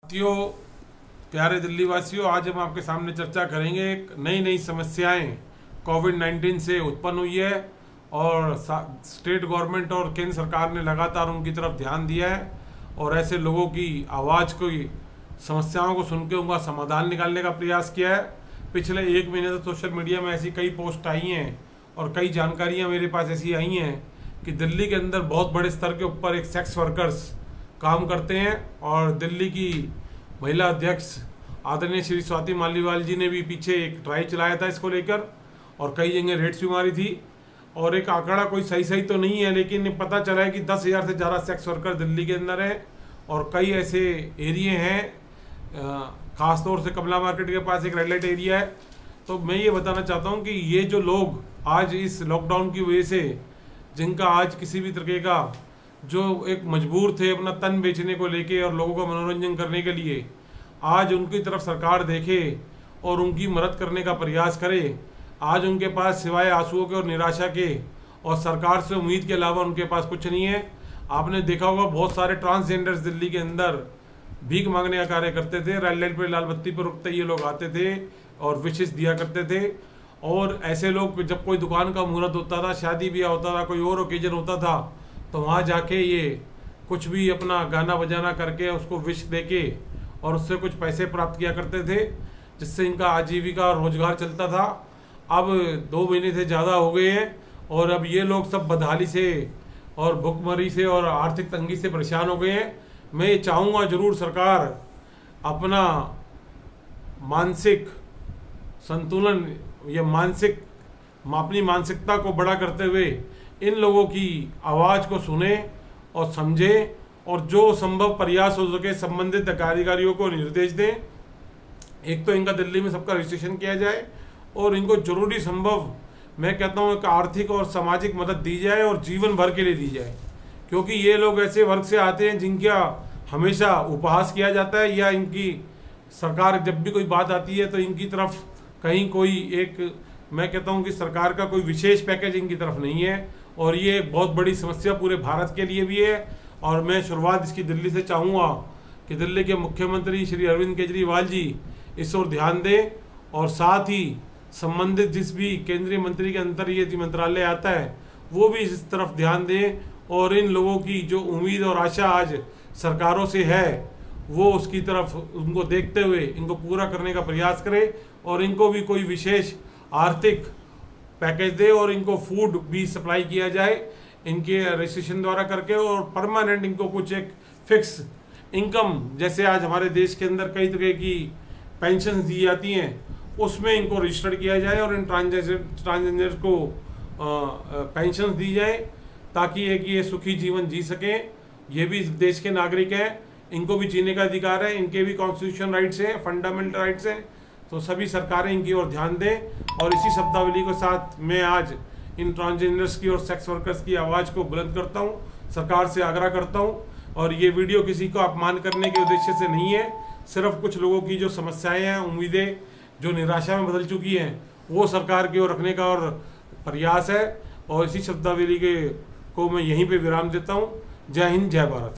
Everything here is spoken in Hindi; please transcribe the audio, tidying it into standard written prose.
साथियों, प्यारे दिल्ली वासियों, आज हम आपके सामने चर्चा करेंगे। नई नई समस्याएं कोविड-19 से उत्पन्न हुई है और स्टेट गवर्नमेंट और केंद्र सरकार ने लगातार उनकी तरफ ध्यान दिया है और ऐसे लोगों की आवाज़ को, समस्याओं को सुन के उनका समाधान निकालने का प्रयास किया है। पिछले एक महीने से सोशल मीडिया में ऐसी कई पोस्ट आई हैं और कई जानकारियाँ मेरे पास ऐसी आई हैं कि दिल्ली के अंदर बहुत बड़े स्तर के ऊपर एक सेक्स वर्कर्स काम करते हैं और दिल्ली की महिला अध्यक्ष आदरणीय श्री स्वाति मालीवाल जी ने भी पीछे एक ड्राइव चलाया था इसको लेकर और कई जगह रेड्स भी मारी थी। और एक आंकड़ा कोई सही तो नहीं है, लेकिन पता चला है कि 10,000 से ज़्यादा सेक्स वर्कर दिल्ली के अंदर हैं और कई ऐसे एरिए हैं, ख़ासतौर से कमला मार्केट के पास एक रेड लाइट एरिया है। तो मैं ये बताना चाहता हूँ कि ये जो लोग आज इस लॉकडाउन की वजह से, जिनका आज किसी भी तरीके का जो एक मजबूर थे अपना तन बेचने को लेके और लोगों का मनोरंजन करने के लिए, आज उनकी तरफ सरकार देखे और उनकी मदद करने का प्रयास करे। आज उनके पास सिवाय आंसुओं के और निराशा के और सरकार से उम्मीद के अलावा उनके पास कुछ नहीं है। आपने देखा होगा बहुत सारे ट्रांसजेंडर्स दिल्ली के अंदर भीख मांगने का कार्य करते थे। रेड लाइट पर, लाल बत्ती पर रुकते ये लोग आते थे और विशेष दिया करते थे। और ऐसे लोग जब कोई दुकान का मुहूर्त होता था, शादी ब्याह होता था, कोई और ओकेजन होता था, तो वहाँ जाके ये कुछ भी अपना गाना बजाना करके उसको विश देके और उससे कुछ पैसे प्राप्त किया करते थे, जिससे इनका आजीविका और रोजगार चलता था। अब 2 महीने से ज़्यादा हो गए हैं और अब ये लोग सब बदहाली से और भुखमरी से और आर्थिक तंगी से परेशान हो गए हैं। मैं ये चाहूँगा ज़रूर सरकार अपना मानसिक संतुलन या अपनी मानसिकता को बड़ा करते हुए इन लोगों की आवाज़ को सुने और समझे और जो संभव प्रयास हो सके संबंधित अधिकारियों को निर्देश दें। एक तो इनका दिल्ली में सबका रजिस्ट्रेशन किया जाए और इनको जरूरी संभव, मैं कहता हूँ, एक आर्थिक और सामाजिक मदद दी जाए और जीवन भर के लिए दी जाए, क्योंकि ये लोग ऐसे वर्ग से आते हैं जिनका हमेशा उपहास किया जाता है, या इनकी सरकार जब भी कोई बात आती है तो इनकी तरफ कहीं कोई एक, मैं कहता हूँ कि सरकार का कोई विशेष पैकेज इनकी तरफ नहीं है और ये बहुत बड़ी समस्या पूरे भारत के लिए भी है। और मैं शुरुआत इसकी दिल्ली से चाहूँगा कि दिल्ली के मुख्यमंत्री श्री अरविंद केजरीवाल जी इस ओर ध्यान दें और साथ ही संबंधित जिस भी केंद्रीय मंत्री के अंतर ये मंत्रालय आता है वो भी इस तरफ ध्यान दें और इन लोगों की जो उम्मीद और आशा आज सरकारों से है वो उसकी तरफ उनको देखते हुए इनको पूरा करने का प्रयास करें और इनको भी कोई विशेष आर्थिक पैकेज दे और इनको फूड भी सप्लाई किया जाए इनके रजिस्ट्रेशन द्वारा करके, और परमानेंट इनको कुछ एक फिक्स इनकम, जैसे आज हमारे देश के अंदर कई तरह की पेंशन दी जाती हैं, उसमें इनको रजिस्टर्ड किया जाए और इन ट्रांसजेंडर को पेंशन दी जाए ताकि ये सुखी जीवन जी सकें। ये भी देश के नागरिक हैं, इनको भी जीने का अधिकार है, इनके भी कॉन्स्टिट्यूशन राइट्स हैं, फंडामेंटल राइट्स हैं। तो सभी सरकारें इनकी ओर ध्यान दें और इसी शब्दावली के साथ मैं आज इन ट्रांसजेंडर्स की और सेक्स वर्कर्स की आवाज़ को बुलंद करता हूं, सरकार से आग्रह करता हूं। और ये वीडियो किसी को अपमान करने के उद्देश्य से नहीं है, सिर्फ कुछ लोगों की जो समस्याएं हैं, उम्मीदें जो निराशा में बदल चुकी हैं, वो सरकार की ओर रखने का और प्रयास है। और इसी शब्दावली को मैं यहीं पर विराम देता हूँ। जय हिंद, जय भारत।